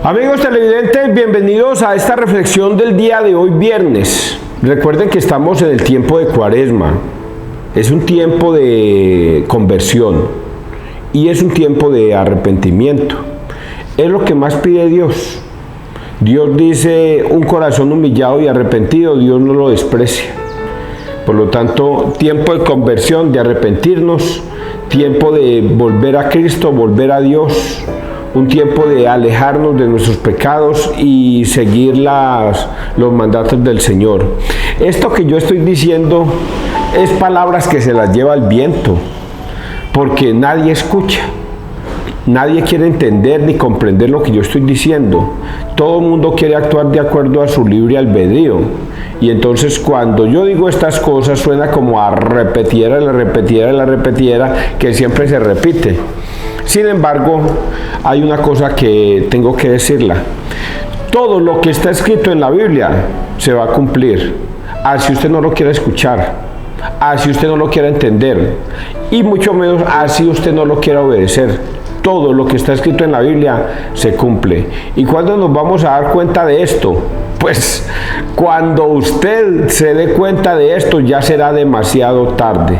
Amigos televidentes, bienvenidos a esta reflexión del día de hoy viernes. Recuerden que estamos en el tiempo de Cuaresma. Es un tiempo de conversión y es un tiempo de arrepentimiento. Es lo que más pide Dios. Dios dice: un corazón humillado y arrepentido, Dios no lo desprecia. Por lo tanto, tiempo de conversión, de arrepentirnos, tiempo de volver a Cristo, volver a Dios, un tiempo de alejarnos de nuestros pecados y seguir los mandatos del Señor. Esto que yo estoy diciendo es palabras que se las lleva el viento, porque nadie escucha. Nadie quiere entender ni comprender lo que yo estoy diciendo. Todo el mundo quiere actuar de acuerdo a su libre albedrío. Y entonces cuando yo digo estas cosas suena como a repetidera que siempre se repite. Sin embargo, hay una cosa que tengo que decirla. Todo lo que está escrito en la Biblia se va a cumplir. Así usted no lo quiere escuchar, así usted no lo quiere entender, y mucho menos así usted no lo quiere obedecer. Todo lo que está escrito en la Biblia se cumple. ¿Y cuándo nos vamos a dar cuenta de esto? Pues cuando usted se dé cuenta de esto ya será demasiado tarde.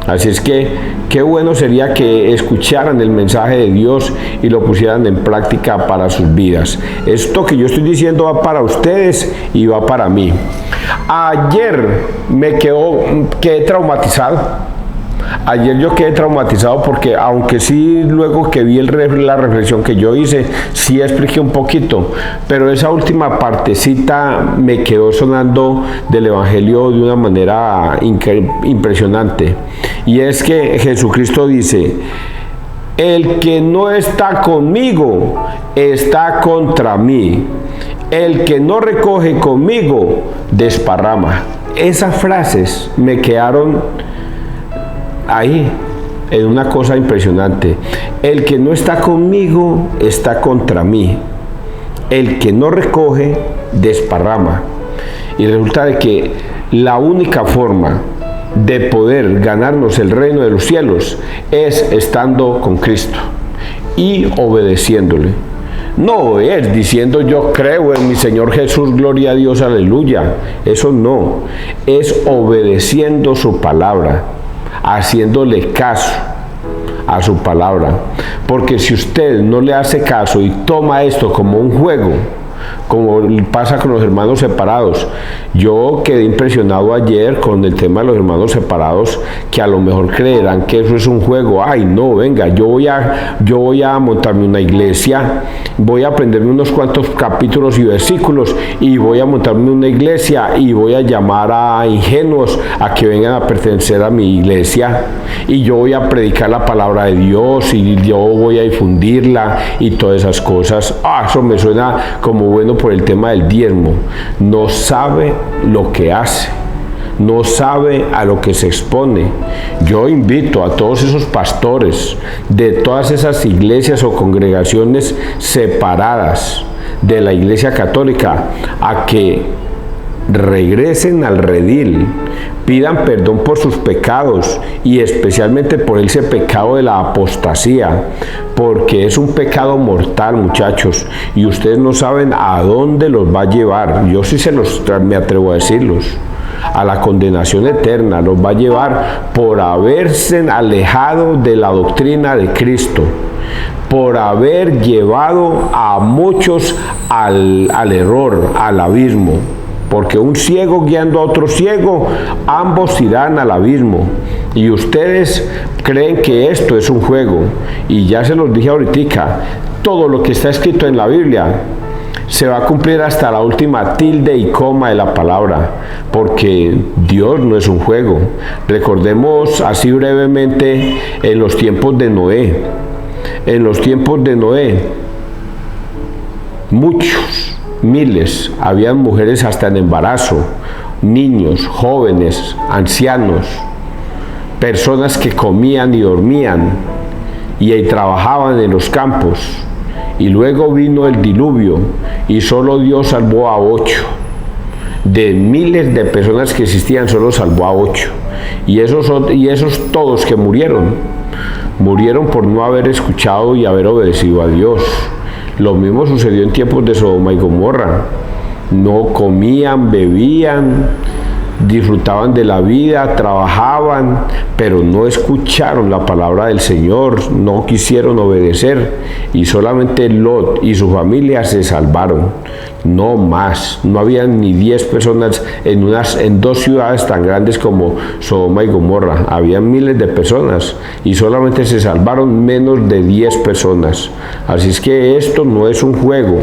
Así es que qué bueno sería que escucharan el mensaje de Dios y lo pusieran en práctica para sus vidas. Esto que yo estoy diciendo va para ustedes y va para mí. Ayer quedé traumatizado. Ayer yo quedé traumatizado porque, aunque sí, luego que vi la reflexión que yo hice, sí expliqué un poquito, pero esa última partecita me quedó sonando del Evangelio de una manera impresionante. Y es que Jesucristo dice: el que no está conmigo está contra mí, el que no recoge conmigo desparrama. Esas frases me quedaron ahí, en una cosa impresionante. El que no está conmigo está contra mí, el que no recoge desparrama. Y resulta de que la única forma de poder ganarnos el reino de los cielos es estando con Cristo y obedeciéndole. No es diciendo yo creo en mi Señor Jesús, gloria a Dios, aleluya. Eso no, es obedeciendo su palabra, haciéndole caso a su palabra. Porque si usted no le hace caso y toma esto como un juego, como pasa con los hermanos separados, yo quedé impresionado ayer con el tema de los hermanos separados, que a lo mejor creerán que eso es un juego. Ay, no, venga, yo voy a montarme una iglesia, voy a aprenderme unos cuantos capítulos y versículos y voy a montarme una iglesia y voy a llamar a ingenuos a que vengan a pertenecer a mi iglesia, y yo voy a predicar la palabra de Dios y yo voy a difundirla y todas esas cosas. Eso me suena como bueno por el tema del diezmo. No sabe lo que hace, no sabe a lo que se expone. Yo invito a todos esos pastores de todas esas iglesias o congregaciones separadas de la Iglesia Católica a que regresen al redil, pidan perdón por sus pecados y especialmente por ese pecado de la apostasía, porque es un pecado mortal, muchachos, y ustedes no saben a dónde los va a llevar. Yo sí me atrevo a decirlos: a la condenación eterna. Los va a llevar por haberse alejado de la doctrina de Cristo, por haber llevado a muchos al error, al abismo. Porque un ciego guiando a otro ciego, ambos irán al abismo. Y ustedes creen que esto es un juego. Y ya se los dije ahorita, todo lo que está escrito en la Biblia se va a cumplir hasta la última tilde y coma de la palabra, porque Dios no es un juego. Recordemos así brevemente en los tiempos de Noé. En los tiempos de Noé, miles, habían mujeres hasta en embarazo, niños, jóvenes, ancianos, personas que comían y dormían y ahí trabajaban en los campos. Y luego vino el diluvio y solo Dios salvó a 8. De miles de personas que existían, solo salvó a 8. Y esos todos que murieron por no haber escuchado y haber obedecido a Dios. Lo mismo sucedió en tiempos de Sodoma y Gomorra. No comían, bebían, disfrutaban de la vida, trabajaban, pero no escucharon la palabra del Señor, no quisieron obedecer, y solamente Lot y su familia se salvaron. No más, no habían ni 10 personas en dos ciudades tan grandes como Sodoma y Gomorra. Habían miles de personas y solamente se salvaron menos de 10 personas. Así es que esto no es un juego.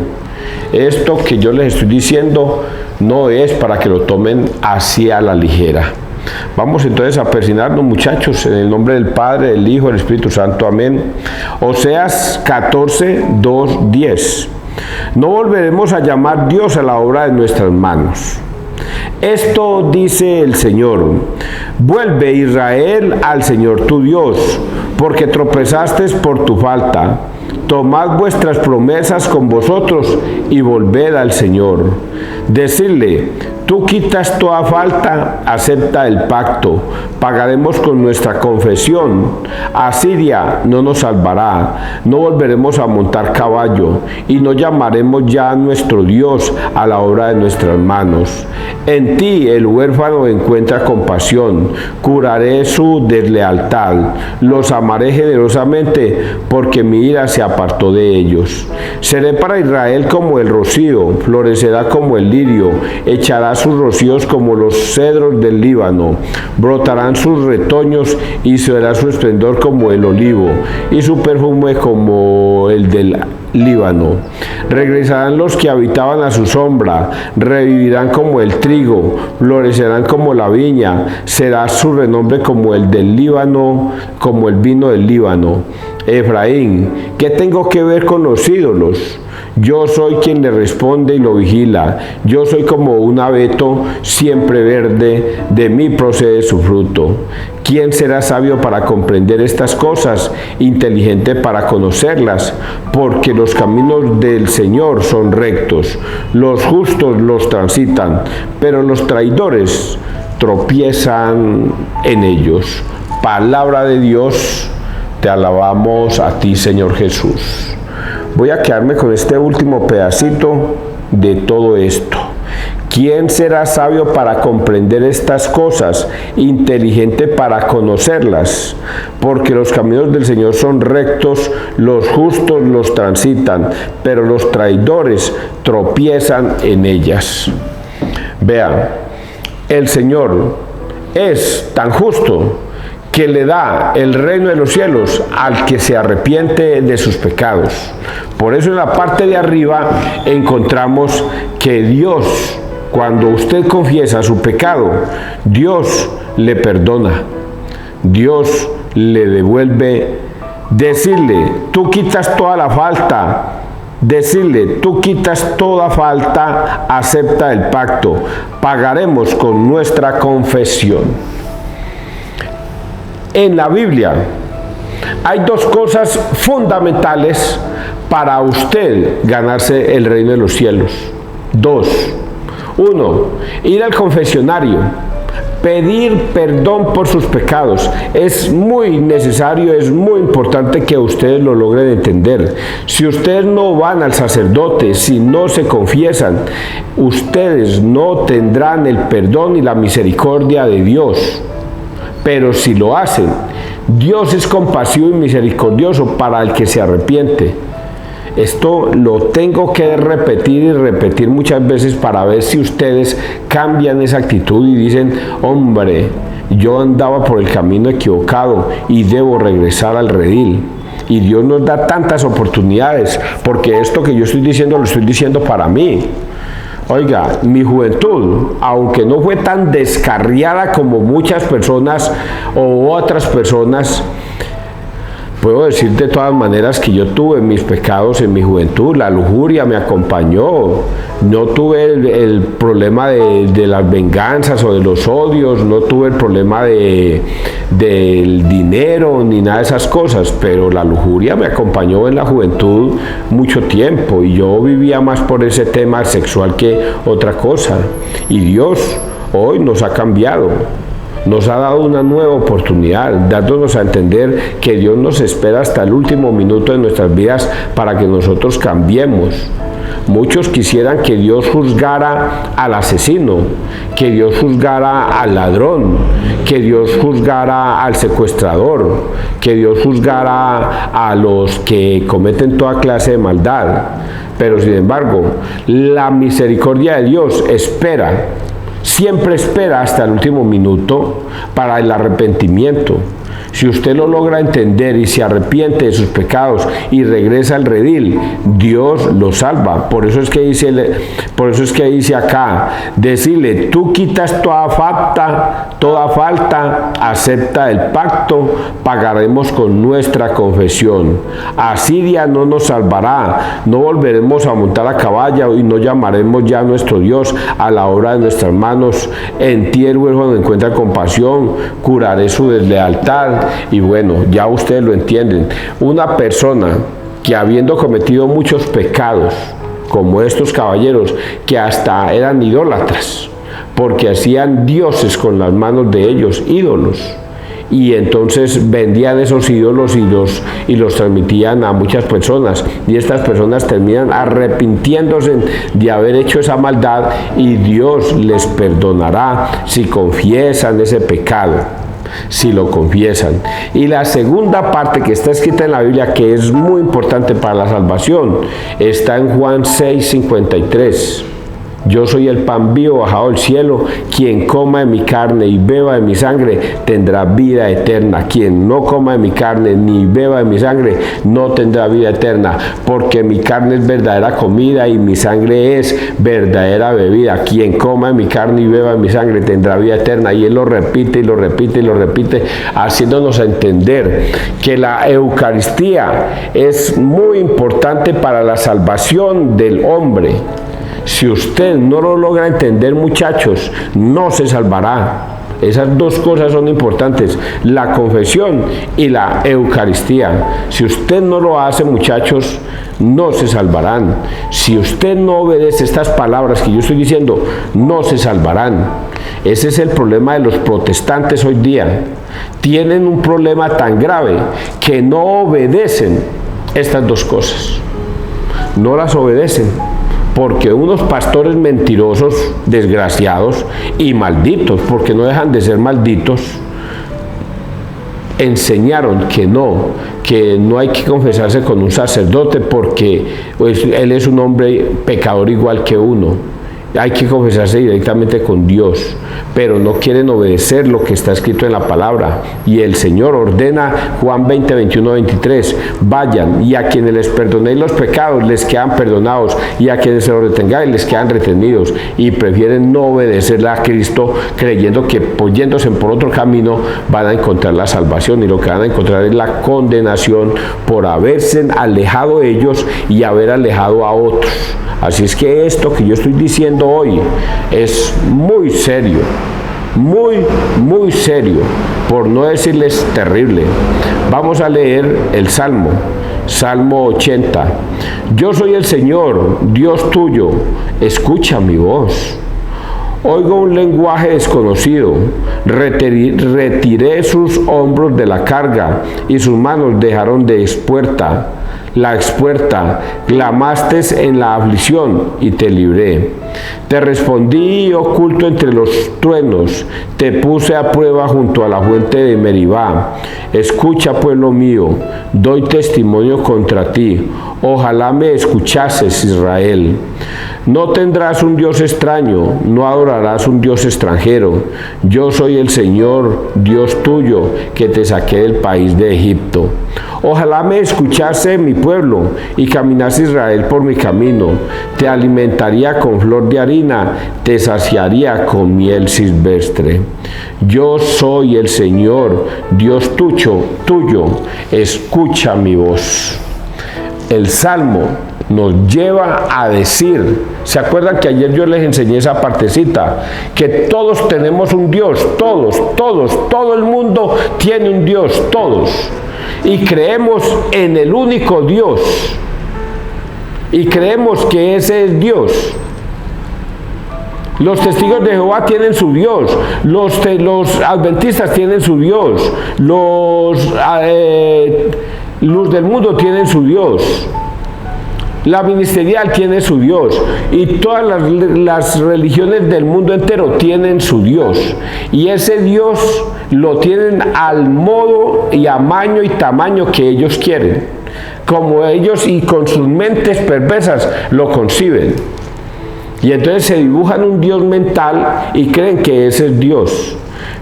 Esto que yo les estoy diciendo no es para que lo tomen así a la ligera. Vamos entonces a persignarnos, muchachos, en el nombre del Padre, del Hijo, del Espíritu Santo. Amén. Oseas 14, 2, 10. No volveremos a llamar Dios a la obra de nuestras manos. Esto dice el Señor: vuelve, Israel, al Señor tu Dios, porque tropezaste por tu falta. Tomad vuestras promesas con vosotros y volved al Señor. Decidle: tú quitas toda falta, acepta el pacto, pagaremos con nuestra confesión. Asiria no nos salvará, no volveremos a montar caballo, y no llamaremos ya a nuestro Dios a la obra de nuestras manos. En ti el huérfano encuentra compasión, curaré su deslealtad, los amaré generosamente, porque mi ira se apartó de ellos. Seré para Israel como el rocío, florecerá como el lirio, echará sus rocíos como los cedros del Líbano, brotarán sus retoños y será su esplendor como el olivo y su perfume como el del Líbano. Regresarán los que habitaban a su sombra, revivirán como el trigo, florecerán como la viña, será su renombre como el del Líbano, como el vino del Líbano. Efraín, ¿qué tengo que ver con los ídolos? Yo soy quien le responde y lo vigila. Yo soy como un abeto siempre verde, de mí procede su fruto. ¿Quién será sabio para comprender estas cosas, inteligente para conocerlas? Porque los caminos del Señor son rectos, los justos los transitan, pero los traidores tropiezan en ellos. Palabra de Dios, te alabamos a ti, Señor Jesús. Voy a quedarme con este último pedacito de todo esto. ¿Quién será sabio para comprender estas cosas, inteligente para conocerlas? Porque los caminos del Señor son rectos, los justos los transitan, pero los traidores tropiezan en ellas. Vean, el Señor es tan justo que le da el reino de los cielos al que se arrepiente de sus pecados. Por eso en la parte de arriba encontramos que Dios, cuando usted confiesa su pecado, Dios le perdona, Dios le devuelve. Decirle: tú quitas toda la falta. Decirle: tú quitas toda falta, acepta el pacto, pagaremos con nuestra confesión. En la Biblia hay dos cosas fundamentales para usted ganarse el reino de los cielos. Dos. Uno, ir al confesionario, pedir perdón por sus pecados. Es muy necesario, es muy importante que ustedes lo logren entender. Si ustedes no van al sacerdote, si no se confiesan, ustedes no tendrán el perdón y la misericordia de Dios. Pero si lo hacen, Dios es compasivo y misericordioso para el que se arrepiente. Esto lo tengo que repetir y repetir muchas veces para ver si ustedes cambian esa actitud y dicen: hombre, yo andaba por el camino equivocado y debo regresar al redil. Y Dios nos da tantas oportunidades, porque esto que yo estoy diciendo lo estoy diciendo para mí. Oiga, mi juventud, aunque no fue tan descarriada como muchas personas o otras personas, puedo decir de todas maneras que yo tuve mis pecados en mi juventud. La lujuria me acompañó. No tuve el problema de las venganzas o de los odios, no tuve el problema del dinero ni nada de esas cosas, pero la lujuria me acompañó en la juventud mucho tiempo y yo vivía más por ese tema sexual que otra cosa. Y Dios hoy nos ha cambiado. nos ha dado una nueva oportunidad, dándonos a entender que Dios nos espera hasta el último minuto de nuestras vidas para que nosotros cambiemos. Muchos quisieran que Dios juzgara al asesino, que Dios juzgara al ladrón, que Dios juzgara al secuestrador, que Dios juzgara a los que cometen toda clase de maldad. Pero sin embargo, la misericordia de Dios espera, siempre espera hasta el último minuto para el arrepentimiento. Si usted lo logra entender y se arrepiente de sus pecados y regresa al redil, Dios lo salva. Por eso es que dice acá, decirle, tú quitas toda falta, acepta el pacto, pagaremos con nuestra confesión. Asiria no nos salvará, no volveremos a montar a caballo y no llamaremos ya a nuestro Dios a la obra de nuestras manos. En ti el huérfano encuentra compasión, curaré su deslealtad. Y bueno, ya ustedes lo entienden. Una persona que habiendo cometido muchos pecados, como estos caballeros, que hasta eran idólatras, porque hacían dioses con las manos de ellos, ídolos, y entonces vendían esos ídolos y los transmitían a muchas personas, y estas personas terminan arrepintiéndose de haber hecho esa maldad, y Dios les perdonará si confiesan ese pecado, si lo confiesan. Y la segunda parte que está escrita en la Biblia, que es muy importante para la salvación, está en Juan 6:53. Yo soy el pan vivo bajado del cielo, quien coma de mi carne y beba de mi sangre tendrá vida eterna. Quien no coma de mi carne ni beba de mi sangre no tendrá vida eterna, porque mi carne es verdadera comida y mi sangre es verdadera bebida. Quien coma de mi carne y beba de mi sangre tendrá vida eterna. Y él lo repite y lo repite y lo repite, haciéndonos entender que la Eucaristía es muy importante para la salvación del hombre. Si usted no lo logra entender, muchachos, no se salvará. Esas dos cosas son importantes, la confesión y la Eucaristía. Si usted no lo hace, muchachos, no se salvarán. Si usted no obedece estas palabras que yo estoy diciendo, no se salvarán. Ese es el problema de los protestantes hoy día. Tienen un problema tan grave que no obedecen estas dos cosas. No las obedecen. Porque unos pastores mentirosos, desgraciados y malditos, porque no dejan de ser malditos, enseñaron que no hay que confesarse con un sacerdote porque pues, él es un hombre pecador igual que uno. Hay que confesarse directamente con Dios, pero no quieren obedecer lo que está escrito en la palabra. Y el Señor ordena, Juan 20, 21, 23, vayan, y a quienes les perdonéis los pecados les quedan perdonados, y a quienes se los retengáis les quedan retenidos. Y prefieren no obedecerle a Cristo, creyendo que yéndose por otro camino van a encontrar la salvación, y lo que van a encontrar es la condenación por haberse alejado ellos y haber alejado a otros. Así es que esto que yo estoy diciendo hoy es muy serio, muy serio, por no decirles terrible. Vamos a leer el Salmo 80. Yo soy el Señor, Dios tuyo, escucha mi voz. Oigo un lenguaje desconocido, retiré sus hombros de la carga y sus manos dejaron de la expuerta, clamaste en la aflicción y te libré. Te respondí oculto entre los truenos, te puse a prueba junto a la fuente de Meribá. Escucha, pueblo mío, doy testimonio contra ti, ojalá me escuchases, Israel. No tendrás un Dios extraño, no adorarás un Dios extranjero. Yo soy el Señor, Dios tuyo, que te saqué del país de Egipto. Ojalá me escuchase mi pueblo y caminase Israel por mi camino. Te alimentaría con flor de harina, te saciaría con miel silvestre. Yo soy el Señor, Dios tuyo, escucha mi voz. El Salmo nos lleva a decir, ¿se acuerdan que ayer yo les enseñé esa partecita? Que todos tenemos un Dios, todo el mundo tiene un Dios, todos. Y creemos en el único Dios. Y creemos que ese es Dios. Los testigos de Jehová tienen su Dios, los adventistas tienen su Dios, los luz del mundo tienen su Dios, la ministerial tiene su Dios, y todas las religiones del mundo entero tienen su Dios, y ese Dios lo tienen al modo y amaño y tamaño que ellos quieren, como ellos y con sus mentes perversas lo conciben. Y entonces se dibujan un Dios mental y creen que ese es Dios.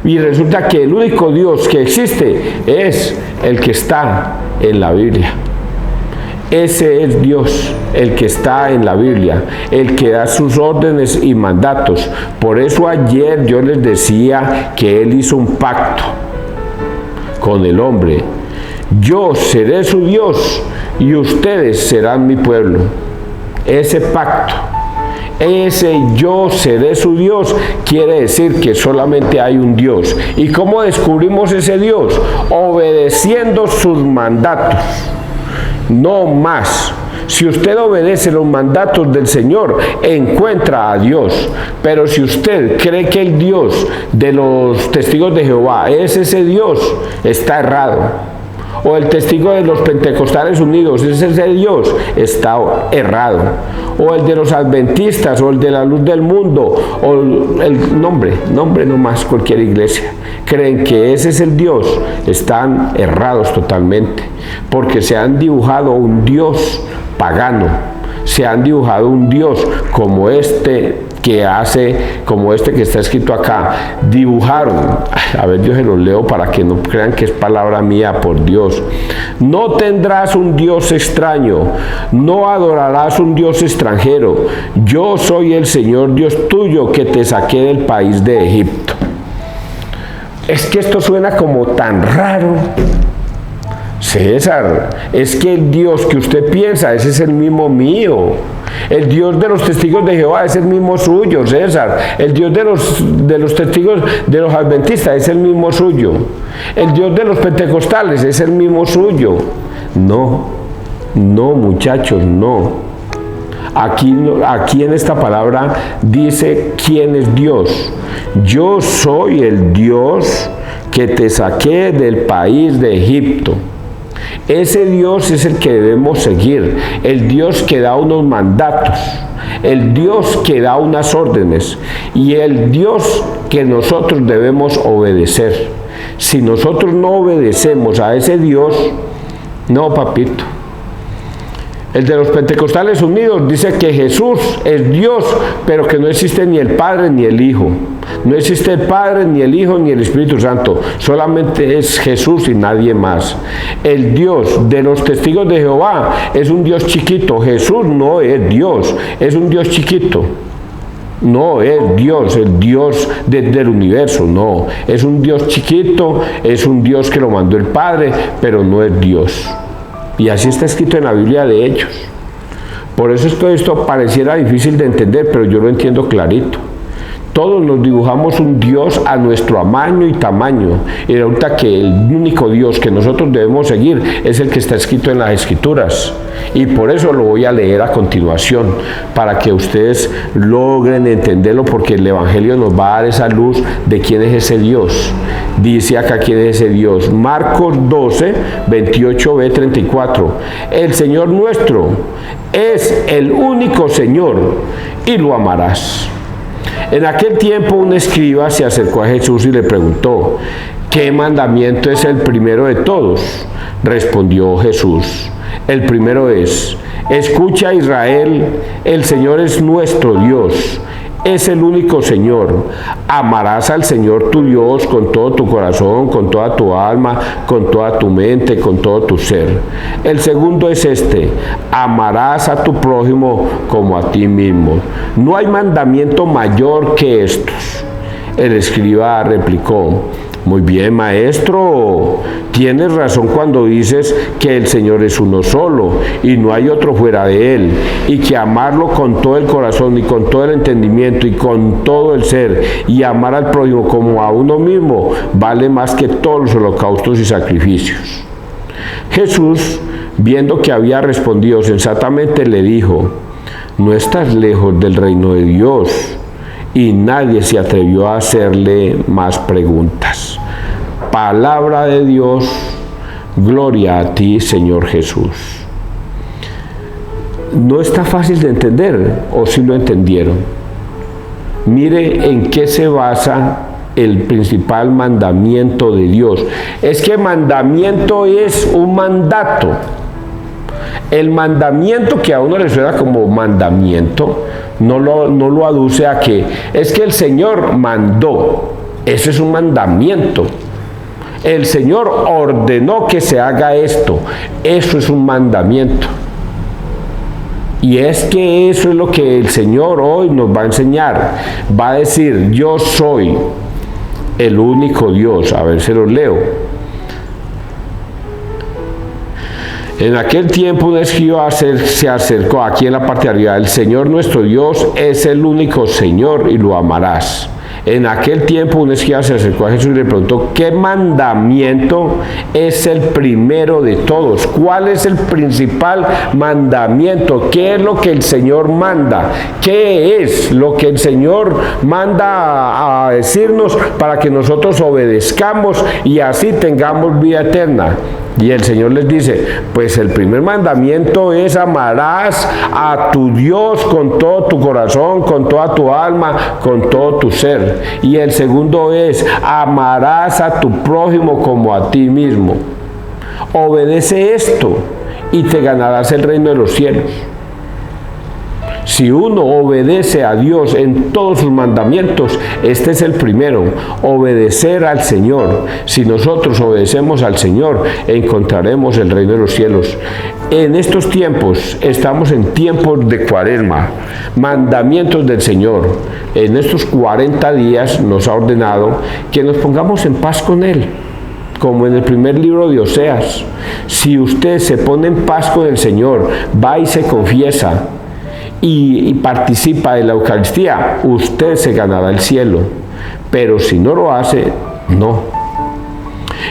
Y resulta que el único Dios que existe es el que está en la Biblia. Ese es Dios, el que está en la Biblia, el que da sus órdenes y mandatos. Por eso ayer yo les decía que Él hizo un pacto con el hombre. Yo seré su Dios y ustedes serán mi pueblo. Ese pacto, ese yo seré su Dios, quiere decir que solamente hay un Dios. ¿Y cómo descubrimos ese Dios? Obedeciendo sus mandatos. No más. Si usted obedece los mandatos del Señor, encuentra a Dios. Pero si usted cree que el Dios de los testigos de Jehová es ese Dios, está errado. O el testigo de los Pentecostales Unidos es ese Dios, está errado. O el de los adventistas, o el de la luz del mundo, o el nombre nomás, cualquier iglesia, creen que ese es el Dios, están errados totalmente, porque se han dibujado un Dios pagano, se han dibujado un Dios como este que está escrito acá. Dibujaron, a ver, yo se los leo para que no crean que es palabra mía, por Dios. No tendrás un Dios extraño, no adorarás un Dios extranjero. Yo soy el Señor Dios tuyo que te saqué del país de Egipto. Es que esto suena como tan raro. César, es que el Dios que usted piensa, ese es el mismo mío. El Dios de los testigos de Jehová es el mismo suyo, César. El Dios de los testigos de los adventistas es el mismo suyo. El Dios de los pentecostales es el mismo suyo. No, muchachos, no. Aquí en esta palabra dice quién es Dios. Yo soy el Dios que te saqué del país de Egipto. Ese Dios es el que debemos seguir, el Dios que da unos mandatos, el Dios que da unas órdenes y el Dios que nosotros debemos obedecer. Si nosotros no obedecemos a ese Dios, no, papito. El de los Pentecostales Unidos dice que Jesús es Dios, pero que no existe ni el Padre ni el Hijo. No existe el Padre, ni el Hijo, ni el Espíritu Santo. Solamente es Jesús y nadie más. El Dios de los testigos de Jehová es un Dios chiquito. Jesús no es Dios, es un Dios chiquito. No es Dios, el Dios del universo, no. Es un Dios chiquito, es un Dios que lo mandó el Padre, pero no es Dios. Y así está escrito en la Biblia de ellos. Por eso esto pareciera difícil de entender, pero yo lo entiendo clarito. Todos nos dibujamos un Dios a nuestro amaño y tamaño, y resulta que el único Dios que nosotros debemos seguir es el que está escrito en las Escrituras, y por eso lo voy a leer a continuación, para que ustedes logren entenderlo, porque el Evangelio nos va a dar esa luz de quién es ese Dios. Dice acá quién es ese Dios. Marcos 12, 28b, 34. El Señor nuestro es el único Señor, y lo amarás. En aquel tiempo un escriba se acercó a Jesús y le preguntó: ¿qué mandamiento es el primero de todos? Respondió Jesús: el primero es: escucha, Israel, el Señor es nuestro Dios, es el único Señor. Amarás al Señor tu Dios con todo tu corazón, con toda tu alma, con toda tu mente, con todo tu ser. El segundo es este: amarás a tu prójimo como a ti mismo. No hay mandamiento mayor que estos. El escriba replicó: muy bien, maestro, tienes razón cuando dices que el Señor es uno solo y no hay otro fuera de Él, y que amarlo con todo el corazón y con todo el entendimiento y con todo el ser, y amar al prójimo como a uno mismo, vale más que todos los holocaustos y sacrificios. Jesús, viendo que había respondido sensatamente, le dijo: no estás lejos del reino de Dios. y nadie se atrevió a hacerle más preguntas. Palabra de Dios, gloria a ti, Señor Jesús. No está fácil de entender, o si lo entendieron. Mire en qué se basa el principal mandamiento de Dios. Es que mandamiento es un mandato. El mandamiento que a uno le suena como mandamiento, no lo aduce a que es que el Señor mandó. Eso es un mandamiento. El Señor ordenó que se haga esto. Eso es un mandamiento. Y es que eso es lo que el Señor hoy nos va a enseñar. Va a decir, yo soy el único Dios. A ver, se los leo. En aquel tiempo un escriba se acercó aquí en la parte de arriba. El Señor nuestro Dios es el único Señor y lo amarás. En aquel tiempo un escriba se acercó a Jesús y le preguntó, ¿qué mandamiento es el primero de todos? ¿Cuál es el principal mandamiento? ¿Qué es lo que el Señor manda? ¿Qué es lo que el Señor manda a decirnos para que nosotros obedezcamos y así tengamos vida eterna? Y el Señor les dice, pues el primer mandamiento es amarás a tu Dios con todo tu corazón, con toda tu alma, con todo tu ser. Y el segundo es amarás a tu prójimo como a ti mismo. Obedece esto y te ganarás el reino de los cielos. Si uno obedece a Dios en todos sus mandamientos, este es el primero, obedecer al Señor. Si nosotros obedecemos al Señor, encontraremos el reino de los cielos. En estos tiempos, estamos en tiempos de Cuaresma, mandamientos del Señor. En estos 40 días nos ha ordenado que nos pongamos en paz con Él. Como en el primer libro de Oseas, si usted se pone en paz con el Señor, va y se confiesa, y participa de la Eucaristía, usted se ganará el cielo. Pero si no lo hace, no.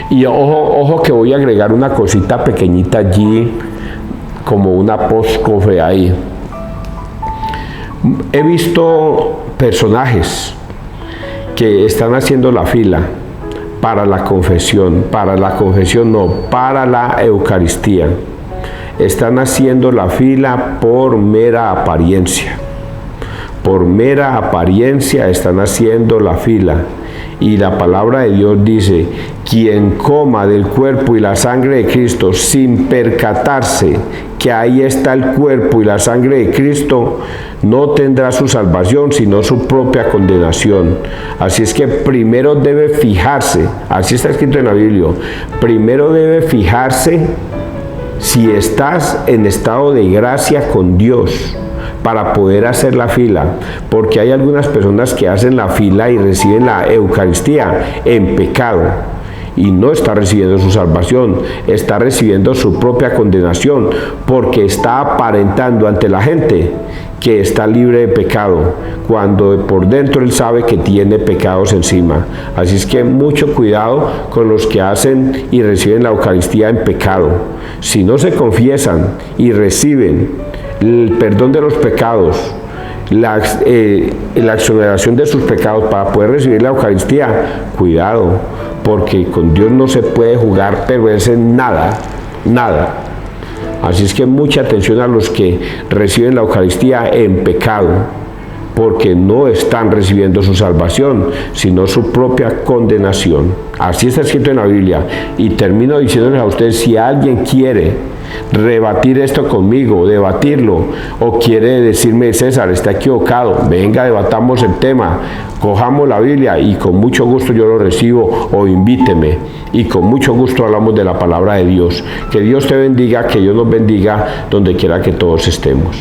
Y ojo que voy a agregar una cosita pequeñita allí, como un apóstrofe ahí. He visto personajes que están haciendo la fila para la confesión, para la Eucaristía. Están haciendo la fila por mera apariencia. Por mera apariencia están haciendo la fila. Y la palabra de Dios dice, quien coma del cuerpo y la sangre de Cristo sin percatarse que ahí está el cuerpo y la sangre de Cristo, no tendrá su salvación, sino su propia condenación. Así es que primero debe fijarse, así está escrito en la Biblia, primero debe fijarse si estás en estado de gracia con Dios para poder hacer la fila, porque hay algunas personas que hacen la fila y reciben la Eucaristía en pecado y no está recibiendo su salvación, está recibiendo su propia condenación, porque está aparentando ante la gente que está libre de pecado, cuando por dentro él sabe que tiene pecados encima. Así es que mucho cuidado con los que hacen y reciben la Eucaristía en pecado. Si no se confiesan y reciben el perdón de los pecados, la exoneración de sus pecados para poder recibir la Eucaristía, cuidado, porque con Dios no se puede jugar, pero es en nada. Así es que mucha atención a los que reciben la Eucaristía en pecado, porque no están recibiendo su salvación, sino su propia condenación. Así está escrito en la Biblia. Y termino diciéndoles a ustedes, si alguien quiere rebatir esto conmigo, debatirlo, o quiere decirme, César, está equivocado, venga, debatamos el tema, cojamos la Biblia y con mucho gusto yo lo recibo, o invíteme y con mucho gusto hablamos de la palabra de Dios. Que Dios te bendiga, que Dios nos bendiga donde quiera que todos estemos.